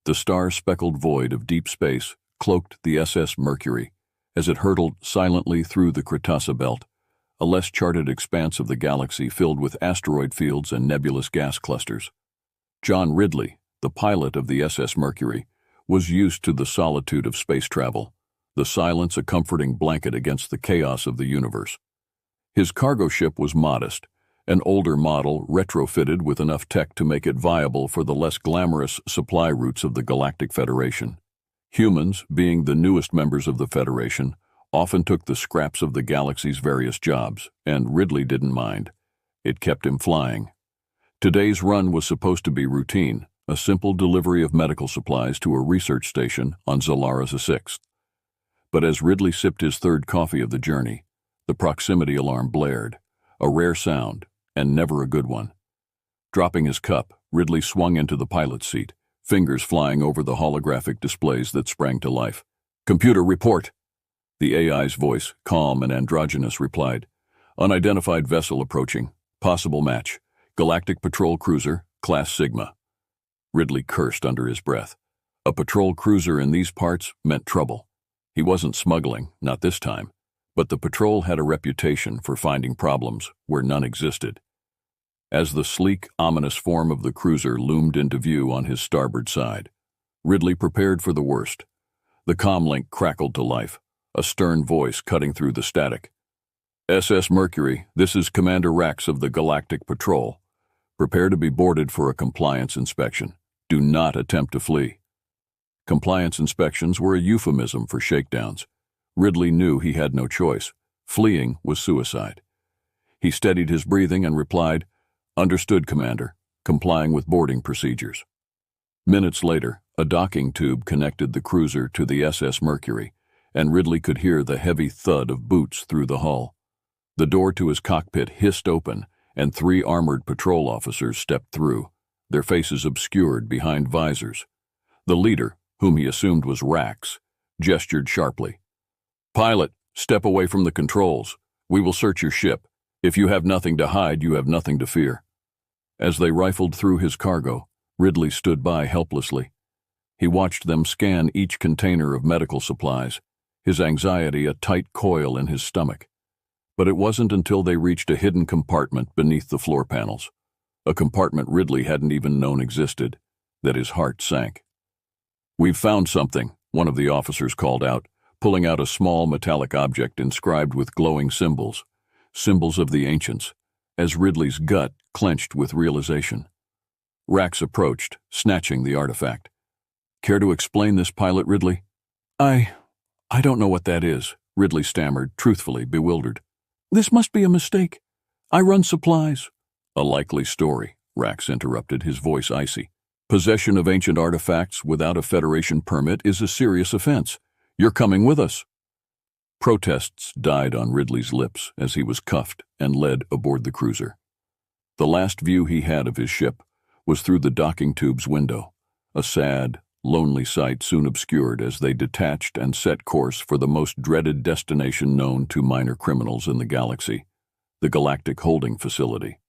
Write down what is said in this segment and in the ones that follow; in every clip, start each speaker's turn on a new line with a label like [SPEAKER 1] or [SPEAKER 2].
[SPEAKER 1] The star-speckled void of deep space cloaked the SS Mercury as it hurtled silently through the Cretaceous belt, a less charted expanse of the galaxy filled with asteroid fields and nebulous gas clusters. John Ridley, the pilot of the SS Mercury, was used to the solitude of space travel, the silence a comforting blanket against the chaos of the universe. His cargo ship was modest, an older model retrofitted with enough tech to make it viable for the less glamorous supply routes of the Galactic Federation. Humans, being the newest members of the Federation, often took the scraps of the galaxy's various jobs, and Ridley didn't mind. It kept him flying. Today's run was supposed to be routine, a simple delivery of medical supplies to a research station on Zolaris 6. But as Ridley sipped his third coffee of the journey, the proximity alarm blared, a rare sound, and never a good one. Dropping his cup, Ridley swung into the pilot's seat, fingers flying over the holographic displays that sprang to life. "Computer, report!" The AI's voice, calm and androgynous, replied. "Unidentified vessel approaching. Possible match. Galactic patrol cruiser, class Sigma." Ridley cursed under his breath. A patrol cruiser in these parts meant trouble. He wasn't smuggling, not this time, but the patrol had a reputation for finding problems where none existed. As the sleek, ominous form of the cruiser loomed into view on his starboard side, Ridley prepared for the worst. The comlink crackled to life, a stern voice cutting through the static. "SS Mercury, this is Commander Rax of the Galactic Patrol. Prepare to be boarded for a compliance inspection. Do not attempt to flee." Compliance inspections were a euphemism for shakedowns. Ridley knew he had no choice. Fleeing was suicide. He steadied his breathing and replied, "Understood, Commander," complying with boarding procedures. Minutes later, a docking tube connected the cruiser to the SS Mercury, and Ridley could hear the heavy thud of boots through the hull. The door to his cockpit hissed open, and 3 armored patrol officers stepped through, their faces obscured behind visors. The leader, whom he assumed was Rax, gestured sharply. "Pilot, step away from the controls. We will search your ship. If you have nothing to hide, you have nothing to fear." As they rifled through his cargo, Ridley stood by helplessly. He watched them scan each container of medical supplies, his anxiety a tight coil in his stomach. But it wasn't until they reached a hidden compartment beneath the floor panels, a compartment Ridley hadn't even known existed, that his heart sank. "We've found something," one of the officers called out, pulling out a small metallic object inscribed with glowing symbols of the ancients, as Ridley's gut clenched with realization. Rax approached, snatching the artifact. "Care to explain this, Pilot Ridley?" I don't know what that is," Ridley stammered, truthfully bewildered. "This must be a mistake. I run supplies." "A likely story," Rax interrupted, his voice icy. "Possession of ancient artifacts without a Federation permit is a serious offense. You're coming with us." Protests died on Ridley's lips as he was cuffed and led aboard the cruiser. The last view he had of his ship was through the docking tube's window, a sad, lonely sight soon obscured as they detached and set course for the most dreaded destination known to minor criminals in the galaxy, the Galactic Holding Facility.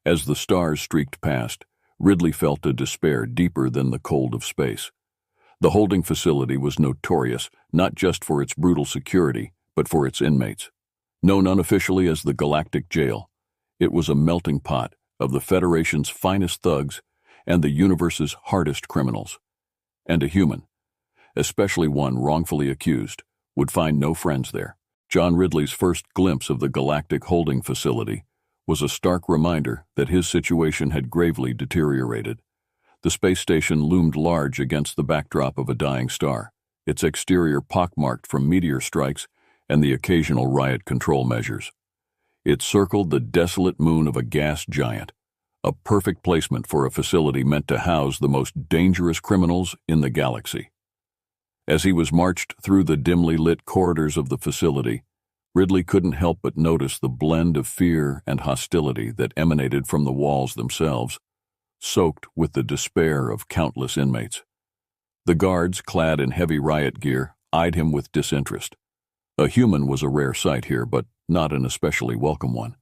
[SPEAKER 1] As the stars streaked past, Ridley felt a despair deeper than the cold of space. The holding facility was notorious not just for its brutal security, but for its inmates. Known unofficially as the Galactic Jail, it was a melting pot of the Federation's finest thugs and the universe's hardest criminals. And a human, especially one wrongfully accused, would find no friends there. John Ridley's first glimpse of the Galactic Holding Facility was a stark reminder that his situation had gravely deteriorated. The space station loomed large against the backdrop of a dying star, its exterior pockmarked from meteor strikes and the occasional riot control measures. It circled the desolate moon of a gas giant, a perfect placement for a facility meant to house the most dangerous criminals in the galaxy. As he was marched through the dimly lit corridors of the facility, Ridley couldn't help but notice the blend of fear and hostility that emanated from the walls themselves, soaked with the despair of countless inmates. The guards, clad in heavy riot gear, eyed him with disinterest. A human was a rare sight here, but not an especially welcome one.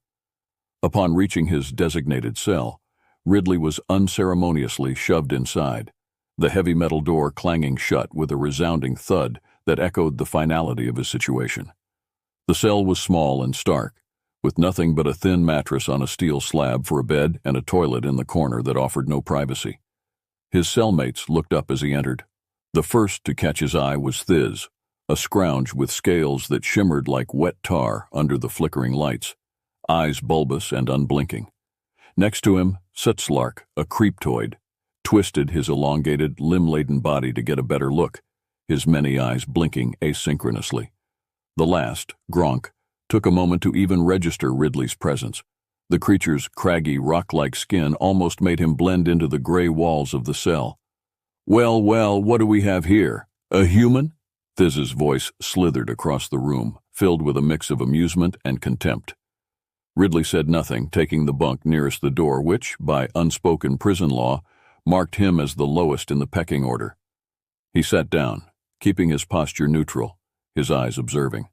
[SPEAKER 1] Upon reaching his designated cell, Ridley was unceremoniously shoved inside, the heavy metal door clanging shut with a resounding thud that echoed the finality of his situation. The cell was small and stark, with nothing but a thin mattress on a steel slab for a bed and a toilet in the corner that offered no privacy. His cellmates looked up as he entered. The first to catch his eye was Thiz, a scrounge with scales that shimmered like wet tar under the flickering lights, eyes bulbous and unblinking. Next to him, Sutslark, a creeptoid, twisted his elongated, limb-laden body to get a better look, his many eyes blinking asynchronously. The last, Gronk, took a moment to even register Ridley's presence. The creature's craggy, rock-like skin almost made him blend into the gray walls of the cell. "Well, well, what do we have here? A human?" Thiz's voice slithered across the room, filled with a mix of amusement and contempt. Ridley said nothing, taking the bunk nearest the door which, by unspoken prison law, marked him as the lowest in the pecking order. He sat down, keeping his posture neutral, his eyes observing.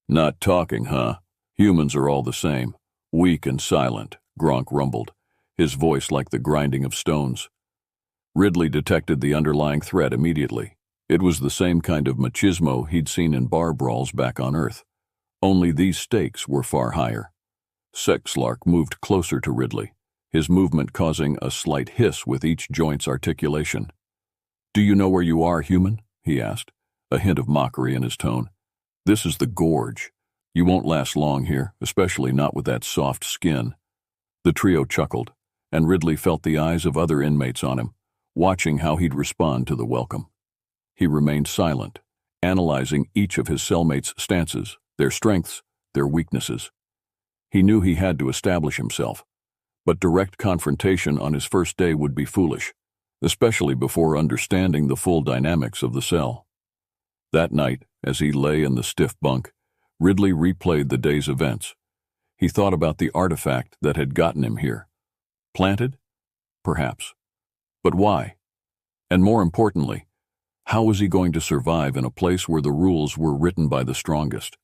[SPEAKER 1] "Not talking, huh? Humans are all the same. Weak and silent," Gronk rumbled, his voice like the grinding of stones. Ridley detected the underlying threat immediately. It was the same kind of machismo he'd seen in bar brawls back on Earth. Only these stakes were far higher. Sutslark moved closer to Ridley, his movement causing a slight hiss with each joint's articulation. "Do you know where you are, human?" he asked, a hint of mockery in his tone. "This is the Gorge. You won't last long here, especially not with that soft skin." The trio chuckled, and Ridley felt the eyes of other inmates on him, watching how he'd respond to the welcome. He remained silent, analyzing each of his cellmates' stances, their strengths, their weaknesses. He knew he had to establish himself, but direct confrontation on his first day would be foolish, especially before understanding the full dynamics of the cell. That night, as he lay in the stiff bunk, Ridley replayed the day's events. He thought about the artifact that had gotten him here. Planted? Perhaps. But why? And more importantly, how was he going to survive in a place where the rules were written by the strongest?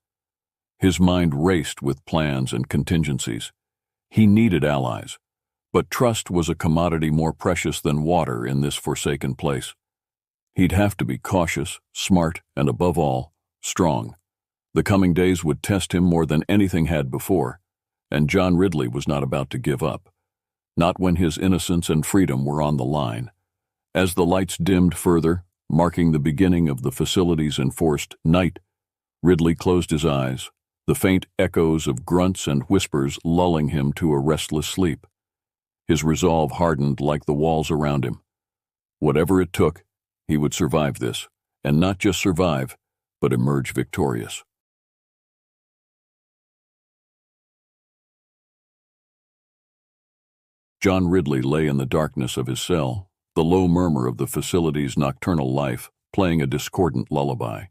[SPEAKER 1] His mind raced with plans and contingencies. He needed allies, but trust was a commodity more precious than water in this forsaken place. He'd have to be cautious, smart, and above all, strong. The coming days would test him more than anything had before, and John Ridley was not about to give up. Not when his innocence and freedom were on the line. As the lights dimmed further, marking the beginning of the facility's enforced night, Ridley closed his eyes, the faint echoes of grunts and whispers lulling him to a restless sleep. His resolve hardened like the walls around him. Whatever it took, he would survive this, and not just survive, but emerge victorious. John Ridley lay in the darkness of his cell, the low murmur of the facility's nocturnal life playing a discordant lullaby.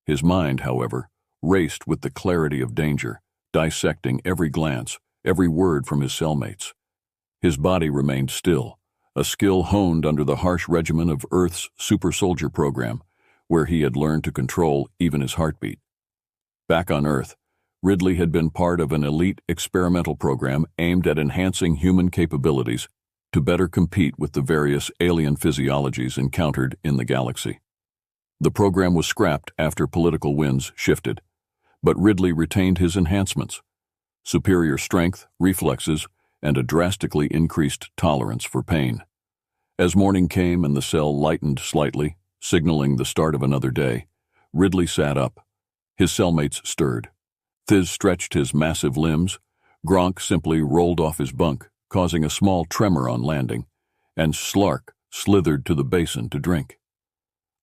[SPEAKER 1] His mind, however, raced with the clarity of danger, dissecting every glance, every word from his cellmates. His body remained still, a skill honed under the harsh regimen of Earth's super soldier program, where he had learned to control even his heartbeat. Back on Earth, Ridley had been part of an elite experimental program aimed at enhancing human capabilities to better compete with the various alien physiologies encountered in the galaxy. The program was scrapped after political winds shifted, but Ridley retained his enhancements: superior strength, reflexes, and a drastically increased tolerance for pain. As morning came and the cell lightened slightly, signaling the start of another day, Ridley sat up. His cellmates stirred. Thiz stretched his massive limbs. Gronk simply rolled off his bunk, causing a small tremor on landing, and Slark slithered to the basin to drink.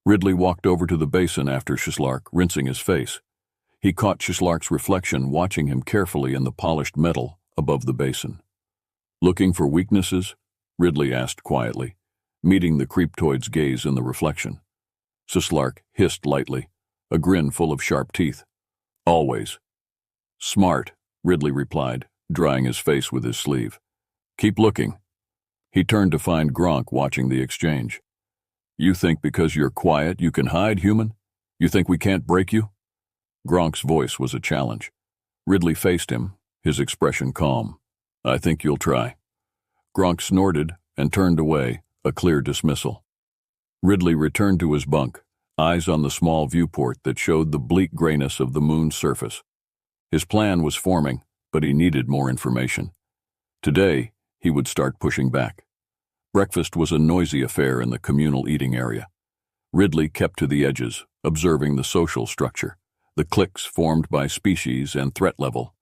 [SPEAKER 1] Ridley walked over to the basin after Slark, rinsing his face. He caught Slark's reflection watching him carefully in the polished metal above the basin. "Looking for weaknesses?" Ridley asked quietly, meeting the creeptoid's gaze in the reflection. Slark hissed lightly, a grin full of sharp teeth. "Always." "Smart," Ridley replied, drying his face with his sleeve. "Keep looking." He turned to find Gronk watching the exchange. "You think because you're quiet you can hide, human? You think we can't break you?" Gronk's voice was a challenge. Ridley faced him, his expression calm. "I think you'll try." Gronk snorted and turned away, a clear dismissal. Ridley returned to his bunk, eyes on the small viewport that showed the bleak grayness of the moon's surface. His plan was forming, but he needed more information. Today, he would start pushing back. Breakfast was a noisy affair in the communal eating area. Ridley kept to the edges, observing the social structure, the cliques formed by species and threat level.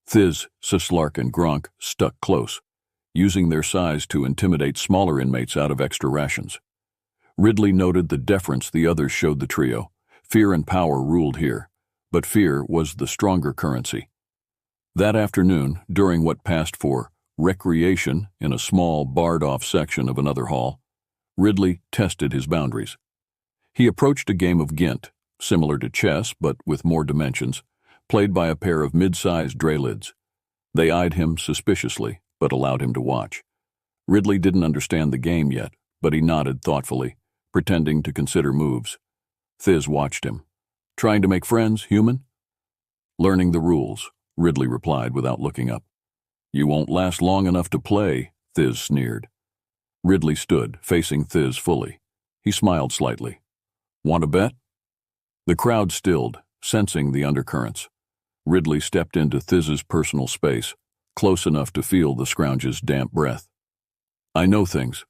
[SPEAKER 1] Thiz, Sislark, and Gronk stuck close, using their size to intimidate smaller inmates out of extra rations. Ridley noted the deference the others showed the trio. Fear and power ruled here, but fear was the stronger currency. That afternoon, during what passed for recreation in a small, barred-off section of another hall, Ridley tested his boundaries. He approached a game of Gint, similar to chess but with more dimensions, played by a pair of mid-sized draylids. They eyed him suspiciously, but allowed him to watch. Ridley didn't understand the game yet, but he nodded thoughtfully, pretending to consider moves. Thiz watched him. "Trying to make friends, human?" "Learning the rules," Ridley replied without looking up. "You won't last long enough to play," Thiz sneered. Ridley stood, facing Thiz fully. He smiled slightly. "Want to bet?" The crowd stilled, sensing the undercurrents. Ridley stepped into Thiz's personal space, close enough to feel the scrounge's damp breath. "I know things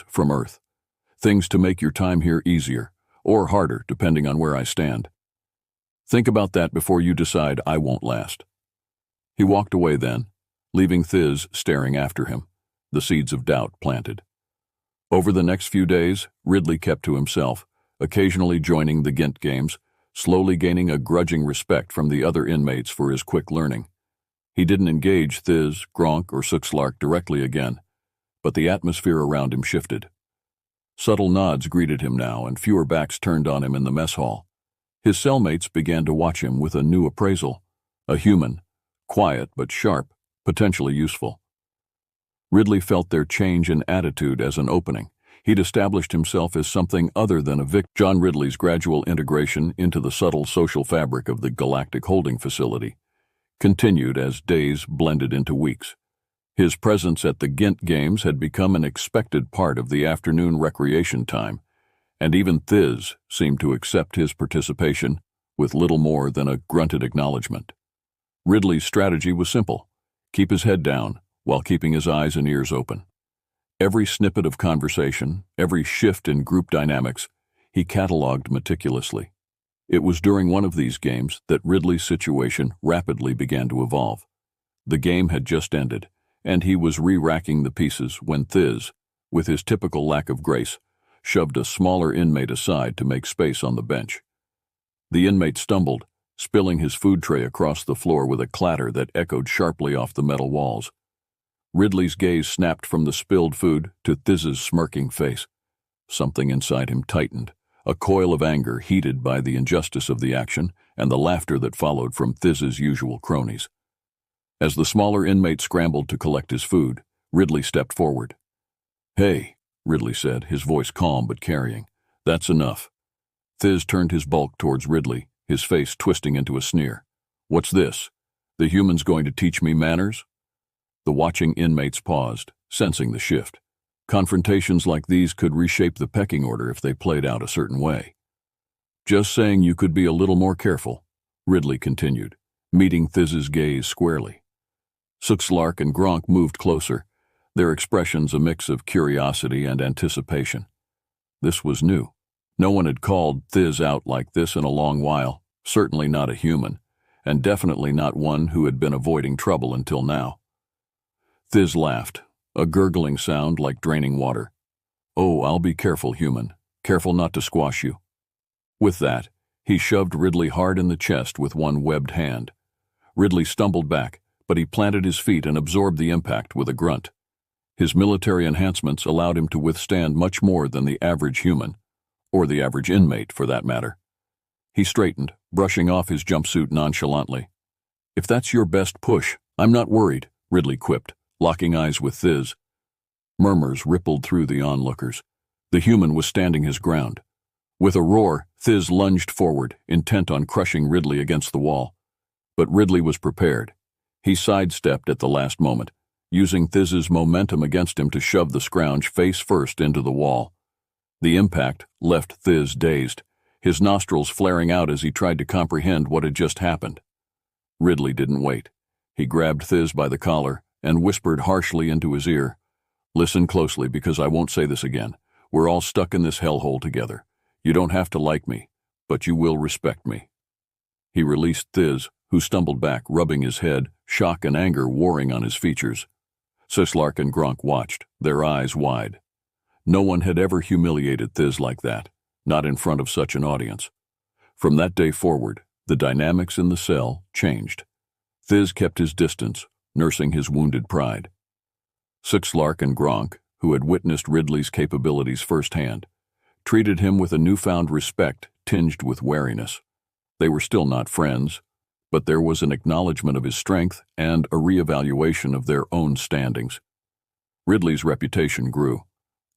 [SPEAKER 1] from Earth. Things to make your time here easier, or harder, depending on where I stand. Think about that before you decide I won't last." He walked away then, leaving Thiz staring after him, the seeds of doubt planted. Over the next few days, Ridley kept to himself, occasionally joining the Gint games, slowly gaining a grudging respect from the other inmates for his quick learning. He didn't engage Thiz, Gronk, or Sixlark directly again, but the atmosphere around him shifted. Subtle nods greeted him now, and fewer backs turned on him in the mess hall. His cellmates began to watch him with a new appraisal. A human, quiet but sharp, potentially useful. Ridley felt their change in attitude as an opening. He'd established himself as something other than a victim. John Ridley's gradual integration into the subtle social fabric of the Galactic holding facility continued as days blended into weeks. His presence at the Gint games had become an expected part of the afternoon recreation time, and even Thiz seemed to accept his participation with little more than a grunted acknowledgement. Ridley's strategy was simple: keep his head down while keeping his eyes and ears open. Every snippet of conversation, every shift in group dynamics, he catalogued meticulously. It was during one of these games that Ridley's situation rapidly began to evolve. The game had just ended, and he was re-racking the pieces when Thiz, with his typical lack of grace, shoved a smaller inmate aside to make space on the bench. The inmate stumbled, spilling his food tray across the floor with a clatter that echoed sharply off the metal walls. Ridley's gaze snapped from the spilled food to Thiz's smirking face. Something inside him tightened, a coil of anger heated by the injustice of the action and the laughter that followed from Thiz's usual cronies. As the smaller inmate scrambled to collect his food, Ridley stepped forward. "Hey," Ridley said, his voice calm but carrying. "That's enough." Thiz turned his bulk towards Ridley, his face twisting into a sneer. "What's this? The human's going to teach me manners?" The watching inmates paused, sensing the shift. Confrontations like these could reshape the pecking order if they played out a certain way. "Just saying you could be a little more careful," Ridley continued, meeting Thiz's gaze squarely. Sixlark and Gronk moved closer, their expressions a mix of curiosity and anticipation. This was new. No one had called Thiz out like this in a long while, certainly not a human, and definitely not one who had been avoiding trouble until now. Thiz laughed, a gurgling sound like draining water. "Oh, I'll be careful, human. Careful not to squash you." With that, he shoved Ridley hard in the chest with one webbed hand. Ridley stumbled back, but he planted his feet and absorbed the impact with a grunt. His military enhancements allowed him to withstand much more than the average human, or the average inmate for that matter. He straightened, brushing off his jumpsuit nonchalantly. "If that's your best push, I'm not worried," Ridley quipped, locking eyes with Thiz. Murmurs rippled through the onlookers. The human was standing his ground. With a roar, Thiz lunged forward, intent on crushing Ridley against the wall. But Ridley was prepared. He sidestepped at the last moment, using Thiz's momentum against him to shove the scrounge face first into the wall. The impact left Thiz dazed, his nostrils flaring out as he tried to comprehend what had just happened. Ridley didn't wait. He grabbed Thiz by the collar and whispered harshly into his ear, "Listen closely, because I won't say this again. We're all stuck in this hellhole together. You don't have to like me, but you will respect me." He released Thiz, who stumbled back, rubbing his head, shock and anger warring on his features. Sislark and Gronk watched, their eyes wide. No one had ever humiliated Thiz like that, not in front of such an audience. From that day forward, the dynamics in the cell changed. Thiz kept his distance, nursing his wounded pride. Sislark and Gronk, who had witnessed Ridley's capabilities firsthand, treated him with a newfound respect tinged with wariness. They were still not friends, but there was an acknowledgement of his strength and a reevaluation of their own standings. Ridley's reputation grew.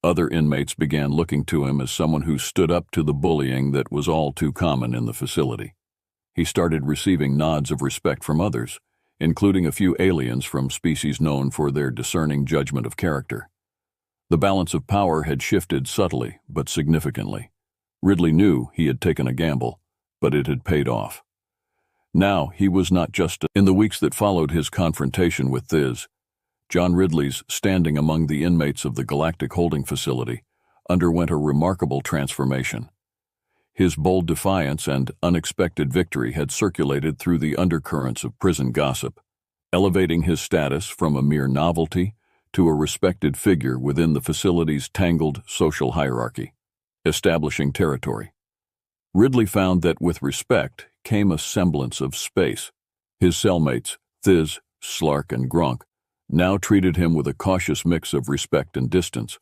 [SPEAKER 1] Other inmates began looking to him as someone who stood up to the bullying that was all too common in the facility. He started receiving nods of respect from others, including a few aliens from species known for their discerning judgment of character. The balance of power had shifted subtly but significantly. Ridley knew he had taken a gamble, but it had paid off. Now he was not just in the weeks that followed his confrontation with Thiz. John Ridley's standing among the inmates of the Galactic holding facility underwent a remarkable transformation. His bold defiance and unexpected victory had circulated through the undercurrents of prison gossip, elevating his status from a mere novelty to a respected figure within the facility's tangled social hierarchy, establishing territory. Ridley found that with respect came a semblance of space. His cellmates, Thiz, Slark, and Gronk, now treated him with a cautious mix of respect and distance.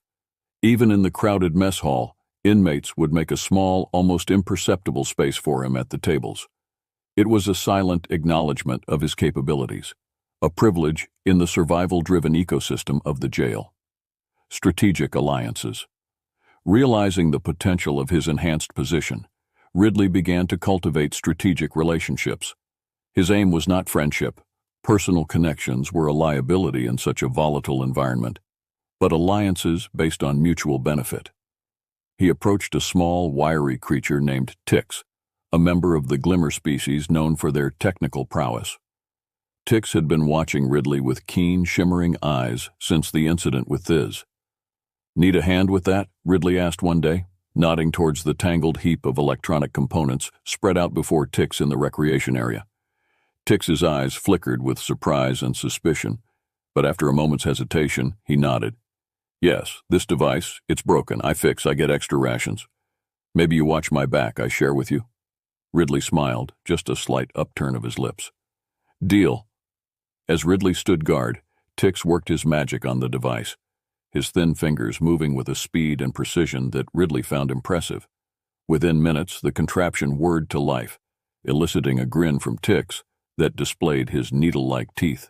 [SPEAKER 1] Even in the crowded mess hall, inmates would make a small, almost imperceptible space for him at the tables. It was a silent acknowledgement of his capabilities, a privilege in the survival-driven ecosystem of the jail. Strategic alliances. Realizing the potential of his enhanced position, Ridley began to cultivate strategic relationships. His aim was not friendship. Personal connections were a liability in such a volatile environment, but alliances based on mutual benefit. He approached a small, wiry creature named Tix, a member of the Glimmer species known for their technical prowess. Tix had been watching Ridley with keen, shimmering eyes since the incident with Thiz. "Need a hand with that?" Ridley asked one day, nodding towards the tangled heap of electronic components spread out before Tix in the recreation area. Tix's eyes flickered with surprise and suspicion, but after a moment's hesitation, he nodded. "Yes, this device, it's broken. I get extra rations. Maybe you watch my back, I share with you." Ridley smiled, just a slight upturn of his lips. "Deal." As Ridley stood guard, Tix worked his magic on the device, his thin fingers moving with a speed and precision that Ridley found impressive. Within minutes, the contraption whirred to life, eliciting a grin from Tix that displayed his needle-like teeth.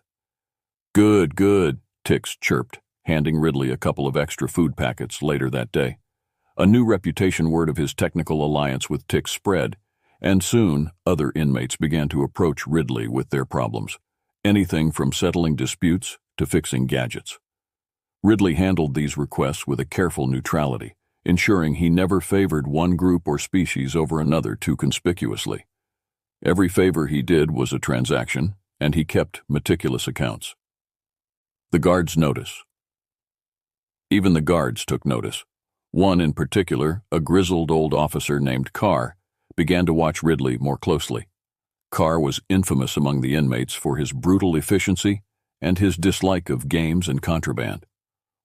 [SPEAKER 1] "Good, good," Tix chirped, handing Ridley a couple of extra food packets later that day. A new reputation word of his technical alliance with Tix spread, and soon other inmates began to approach Ridley with their problems, anything from settling disputes to fixing gadgets. Ridley handled these requests with a careful neutrality, ensuring he never favored one group or species over another too conspicuously. Every favor he did was a transaction, and he kept meticulous accounts. The guards notice. Even the guards took notice. One in particular, a grizzled old officer named Carr, began to watch Ridley more closely. Carr was infamous among the inmates for his brutal efficiency and his dislike of games and contraband.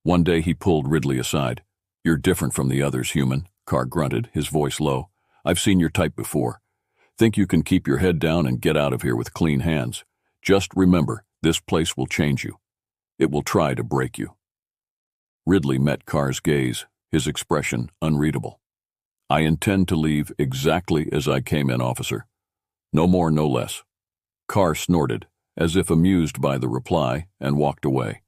[SPEAKER 1] One day he pulled Ridley aside. "You're different from the others, human," Carr grunted, his voice low. "I've seen your type before. Think you can keep your head down and get out of here with clean hands. Just remember, this place will change you. It will try to break you." Ridley met Carr's gaze, his expression unreadable. "I intend to leave exactly as I came in, officer. No more, no less." Carr snorted, as if amused by the reply, and walked away.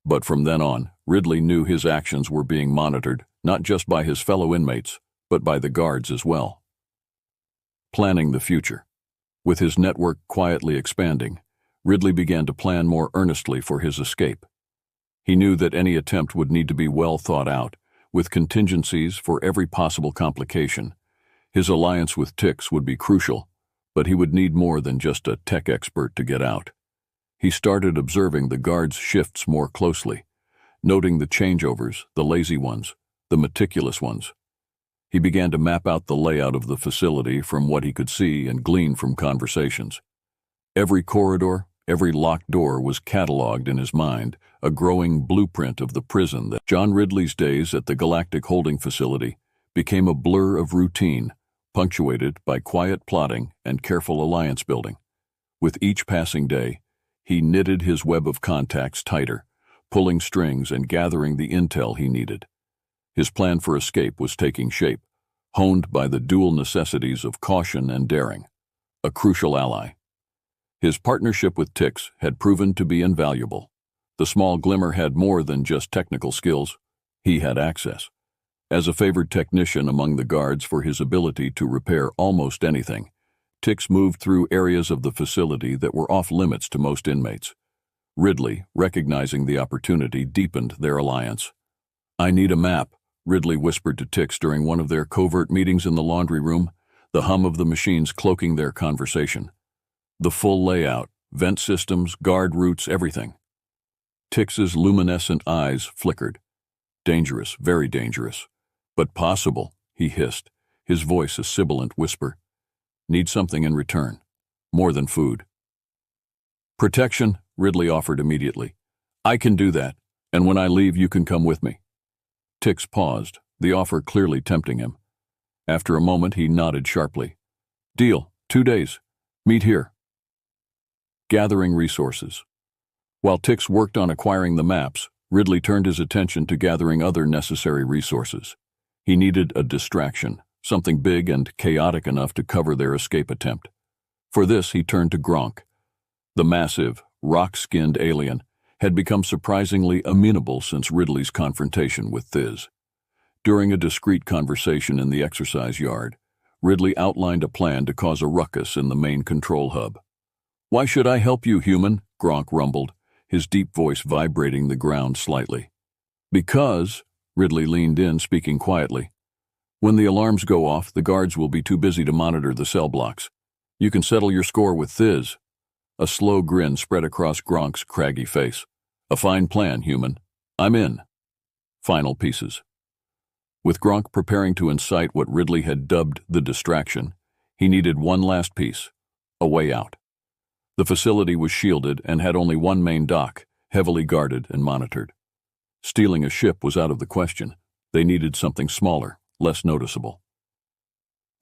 [SPEAKER 1] But from then on, Ridley knew his actions were being monitored, not just by his fellow inmates, but by the guards as well. Planning the future. With his network quietly expanding, Ridley began to plan more earnestly for his escape. He knew that any attempt would need to be well thought out, with contingencies for every possible complication. His alliance with Tix would be crucial, but he would need more than just a tech expert to get out. He started observing the guards' shifts more closely, noting the changeovers, the lazy ones, the meticulous ones. He began to map out the layout of the facility from what he could see and glean from conversations. Every corridor, every locked door was catalogued in his mind, a growing blueprint of the prison that John Ridley's days at the Galactic holding facility became a blur of routine, punctuated by quiet plotting and careful alliance building. With each passing day, he knitted his web of contacts tighter, pulling strings and gathering the intel he needed. His plan for escape was taking shape, honed by the dual necessities of caution and daring, a crucial ally. His partnership with Tix had proven to be invaluable. The small glimmer had more than just technical skills. He had access, as a favored technician among the guards for his ability to repair almost anything. Tix moved through areas of the facility that were off-limits to most inmates. Ridley, recognizing the opportunity, deepened their alliance. "I need a map," Ridley whispered to Tix during one of their covert meetings in the laundry room, the hum of the machines cloaking their conversation. The full layout, vent systems, guard routes, everything. Tix's luminescent eyes flickered. "Dangerous, very dangerous. But possible," he hissed, his voice a sibilant whisper. "Need something in return. More than food." "Protection," Ridley offered immediately. "I can do that, and when I leave you can come with me." Tix paused, the offer clearly tempting him. After a moment he nodded sharply. "Deal, 2 days. Meet here." Gathering resources. While Tix worked on acquiring the maps, Ridley turned his attention to gathering other necessary resources. He needed a distraction, something big and chaotic enough to cover their escape attempt. For this he turned to Gronk. The massive, rock-skinned alien had become surprisingly amenable since Ridley's confrontation with Thiz. During a discreet conversation in the exercise yard, Ridley outlined a plan to cause a ruckus in the main control hub. "Why should I help you, human?" Gronk rumbled, his deep voice vibrating the ground slightly. "Because," Ridley leaned in, speaking quietly, "when the alarms go off, the guards will be too busy to monitor the cell blocks. You can settle your score with Thiz." A slow grin spread across Gronk's craggy face. "A fine plan, human. I'm in." Final pieces. With Gronk preparing to incite what Ridley had dubbed the distraction, he needed one last piece, a way out. The facility was shielded and had only one main dock, heavily guarded and monitored. Stealing a ship was out of the question. They needed something smaller, less noticeable.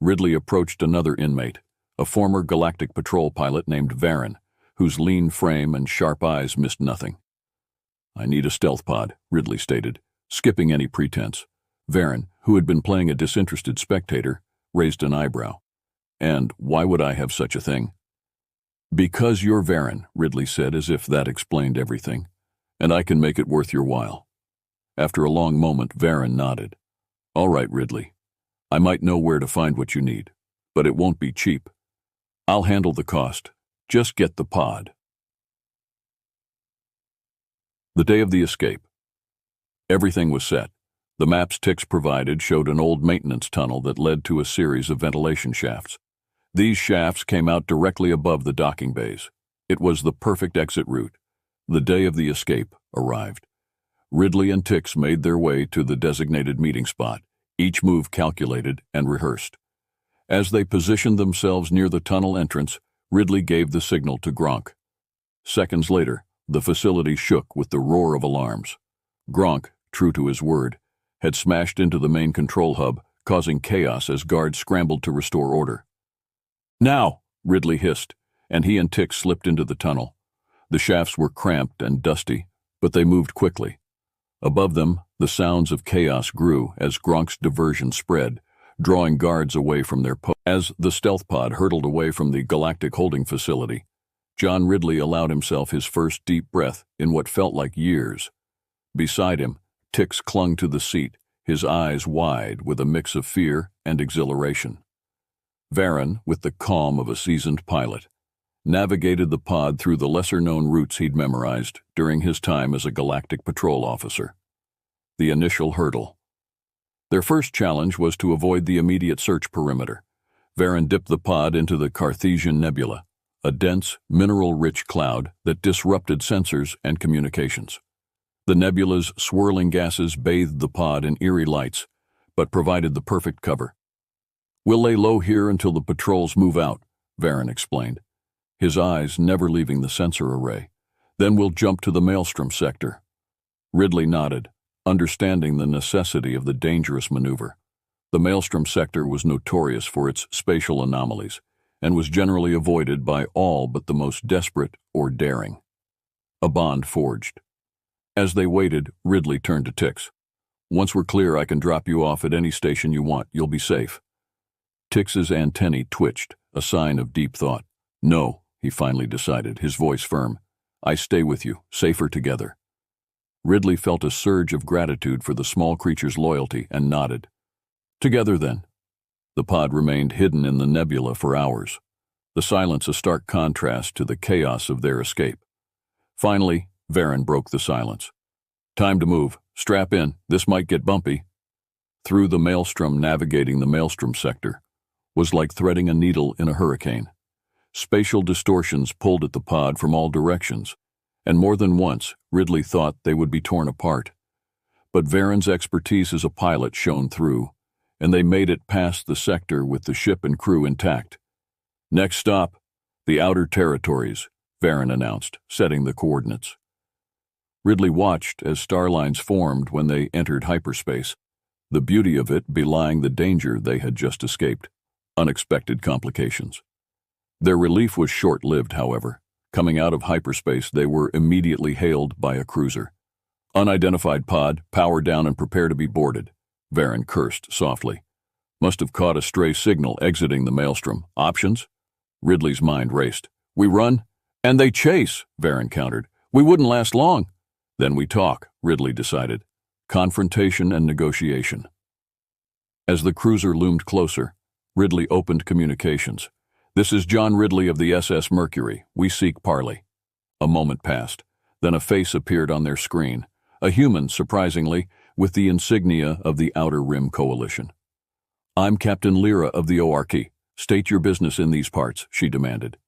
[SPEAKER 1] Ridley approached another inmate, a former Galactic patrol pilot named Varen, whose lean frame and sharp eyes missed nothing. "I need a stealth pod," Ridley stated, skipping any pretense. Varen, who had been playing a disinterested spectator, raised an eyebrow. "And why would I have such a thing?" "Because you're Varen," Ridley said, as if that explained everything. "And I can make it worth your while." After a long moment, Varen nodded. "All right, Ridley. I might know where to find what you need, but it won't be cheap. I'll handle the cost. Just get the pod." The day of the escape. Everything was set. The maps Tix provided showed an old maintenance tunnel that led to a series of ventilation shafts. These shafts came out directly above the docking bays. It was the perfect exit route. The day of the escape arrived. Ridley and Tix made their way to the designated meeting spot, each move calculated and rehearsed. As they positioned themselves near the tunnel entrance, Ridley gave the signal to Gronk. Seconds later, the facility shook with the roar of alarms. Gronk, true to his word, had smashed into the main control hub, causing chaos as guards scrambled to restore order. "Now!" Ridley hissed, and he and Tix slipped into the tunnel. The shafts were cramped and dusty, but they moved quickly. Above them, the sounds of chaos grew as Gronk's diversion spread, drawing guards away from their posts. As the stealth pod hurtled away from the Galactic holding facility, John Ridley allowed himself his first deep breath in what felt like years. Beside him, Tix clung to the seat, his eyes wide with a mix of fear and exhilaration. Varen, with the calm of a seasoned pilot, navigated the pod through the lesser-known routes he'd memorized during his time as a Galactic patrol officer. The initial hurdle. Their first challenge was to avoid the immediate search perimeter. Varen dipped the pod into the Cartesian Nebula, a dense, mineral-rich cloud that disrupted sensors and communications. The nebula's swirling gases bathed the pod in eerie lights, but provided the perfect cover. "We'll lay low here until the patrols move out," Varen explained, his eyes never leaving the sensor array. "Then we'll jump to the Maelstrom sector." Ridley nodded, understanding the necessity of the dangerous maneuver. The Maelstrom sector was notorious for its spatial anomalies and was generally avoided by all but the most desperate or daring. A bond forged. As they waited, Ridley turned to Tix. "Once we're clear, I can drop you off at any station you want. You'll be safe." Tix's antennae twitched, a sign of deep thought. "No," he finally decided, his voice firm. "I stay with you, safer together." Ridley felt a surge of gratitude for the small creature's loyalty and nodded. "Together, then." The pod remained hidden in the nebula for hours, the silence a stark contrast to the chaos of their escape. Finally, Varen broke the silence. "Time to move. Strap in. This might get bumpy." Through the maelstrom, navigating the Maelstrom sector was like threading a needle in a hurricane. Spatial distortions pulled at the pod from all directions, and more than once Ridley thought they would be torn apart. But Varen's expertise as a pilot shone through, and they made it past the sector with the ship and crew intact. "Next stop, the Outer Territories," Varen announced, setting the coordinates. Ridley watched as star lines formed when they entered hyperspace, the beauty of it belying the danger they had just escaped. Unexpected complications. Their relief was short-lived, however. Coming out of hyperspace, they were immediately hailed by a cruiser. "Unidentified pod, power down and prepare to be boarded," Varen cursed softly. "Must have caught a stray signal exiting the Maelstrom. Options?" Ridley's mind raced. "We run, and they chase," Varen countered. "We wouldn't last long." "Then we talk," Ridley decided. Confrontation and negotiation. As the cruiser loomed closer, Ridley opened communications. "This is John Ridley of the SS Mercury. We seek parley." A moment passed. Then a face appeared on their screen. A human, surprisingly, with the insignia of the Outer Rim Coalition. "I'm Captain Lyra of the ORK. State your business in these parts," she demanded.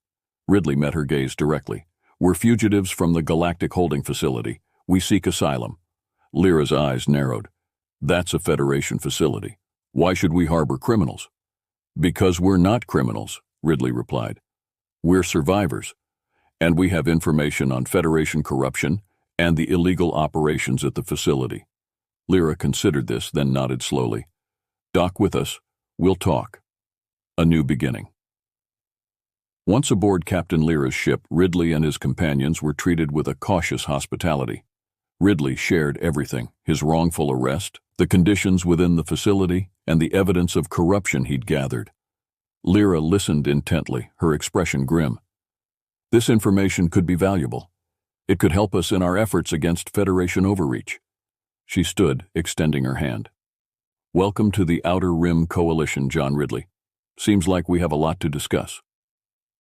[SPEAKER 1] Ridley met her gaze directly. "We're fugitives from the Galactic holding facility. We seek asylum." Lyra's eyes narrowed. "That's a Federation facility. Why should we harbor criminals?" "Because we're not criminals," Ridley replied. "We're survivors, and we have information on Federation corruption and the illegal operations at the facility." Lyra considered this, then nodded slowly. "Dock with us. We'll talk." A new beginning. Once aboard Captain Lyra's ship, Ridley and his companions were treated with a cautious hospitality. Ridley shared everything: his wrongful arrest, the conditions within the facility, and the evidence of corruption he'd gathered. Lyra listened intently, her expression grim. "This information could be valuable. It could help us in our efforts against Federation overreach." She stood, extending her hand. "Welcome to the Outer Rim Coalition, John Ridley. Seems like we have a lot to discuss."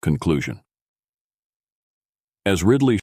[SPEAKER 1] Conclusion. As Ridley